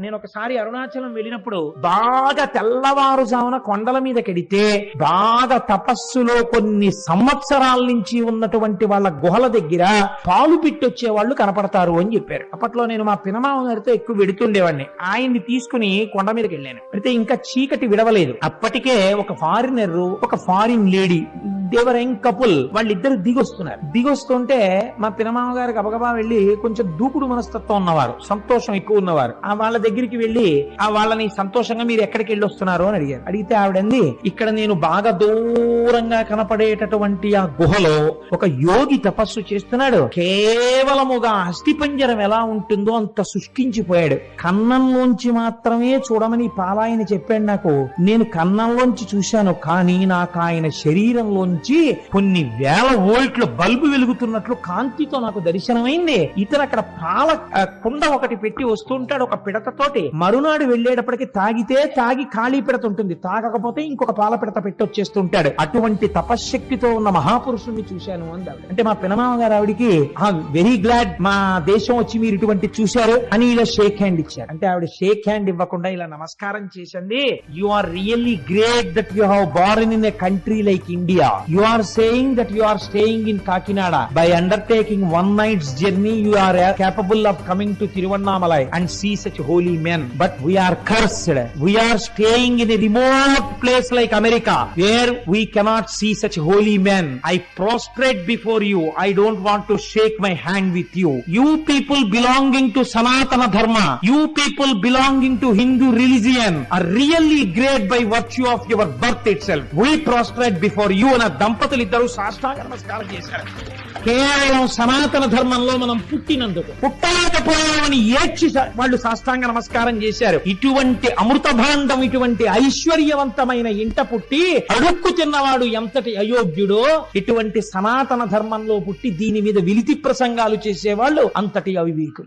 నేను ఒకసారి అరుణాచలం వెళ్ళినప్పుడు బాగా తెల్లవారుజామున కొండల మీద కెడితే బాగా తపస్సులో కొన్ని సంవత్సరాల నుంచి ఉన్నటువంటి వాళ్ళ గుహల దగ్గర పాలు పిట్టొచ్చే వాళ్ళు కనపడతారు అని చెప్పారు. అప్పట్లో నేను మా పినమామ గారితో ఎక్కువ వెడుతుండేవాడిని. ఆయన్ని తీసుకుని కొండ మీదకి వెళ్ళాను. అయితే ఇంకా చీకటి విడవలేదు. అప్పటికే ఒక ఫారినర్, ఒక ఫారిన్ లేడీ, దేవర్ యంగ్ కపుల్, వాళ్ళిద్దరు దిగొస్తున్నారు. దిగొస్తుంటే మా పినమామ గారికి గబగబా వెళ్ళి, కొంచెం దూకుడు మనస్తత్వం ఉన్నవారు, సంతోషం ఎక్కువ ఉన్నవారు, ఆ వాళ్ళ దగ్గరికి వెళ్ళి ఆ వాళ్ళని సంతోషంగా మీరు ఎక్కడికి వెళ్ళి వస్తున్నారు అని అడిగారు. అడిగితే ఆవిడంది, ఇక్కడ నేను బాగా దూరంగా కనపడేటటువంటి ఆ గుహలో ఒక యోగి తపస్సు చేస్తున్నాడు, కేవలముగా అస్థిపంజరం ఎలా ఉంటుందో అంత శుష్కించిపోయాడు, కన్నంలోంచి మాత్రమే చూడమని పాలాయన చెప్పాడు నాకు. నేను కన్నంలోంచి చూశాను, కానీ నాకు ఆయన శరీరంలోంచి కొన్ని వేల వోల్ట్ల బల్బు వెలుగుతున్నట్లు కాంతితో నాకు దర్శనమైంది. ఇతను అక్కడ పాల కుండ ఒకటి పెట్టి వస్తుంటాడు ఒక పిడతతోటి. మరునాడు వెళ్లేటప్పటికి తాగి ఖాళీ పిడత ఉంటుంది, తాగకపోతే ఇంకొక పాల పిడత పెట్టి వచ్చేస్తుంటాడు. అటువంటి తపశ్శక్తితో ఉన్న మహాపురుషుణ్ణి చూశాను అంది. అంటే మా పినమామ గారు ఆవిడికి వెరీ గ్లాడ్ మా దేశం వచ్చి మీరు ఇటువంటి చూశారు అని ఇలా షేక్ హ్యాండ్ ఇచ్చారు. అంటే ఆవిడ షేక్ హ్యాండ్ ఇవ్వకుండా ఇలా నమస్కారం చేసింది. You are really great that you have born in a country like India. You are saying that you are staying in Kakinada. By undertaking one night's journey you are capable of coming to Tiruvannamalai and see such holy men. But we are cursed. We are staying in a remote place like America where we cannot see such holy men. I prostrate before you. I don't want to shake my hand with you. You people belonging to Sanatana Dharma, you people belonging to Hindu religion are really great by virtue of your birth itself. We prostrate before you. అన్న దంపతులు ఇద్దరు సాష్టాంగ నమస్కారం చేశారు. కేవలం సనాతన ధర్మంలో మనం పుట్టినందుకు, పుట్టలేకపోయామని ఏడ్చి వాళ్ళు సాష్టాంగ నమస్కారం చేశారు. ఇటువంటి అమృత భాండం, ఇటువంటి ఐశ్వర్యవంతమైన ఇంట పుట్టి అడుక్కు తిన్నవాడు ఎంతటి అయోగ్యుడో, ఇటువంటి సనాతన ధర్మంలో పుట్టి దీని మీద విలితి ప్రసంగాలు చేసేవాళ్ళు అంతటి అవివేకులు.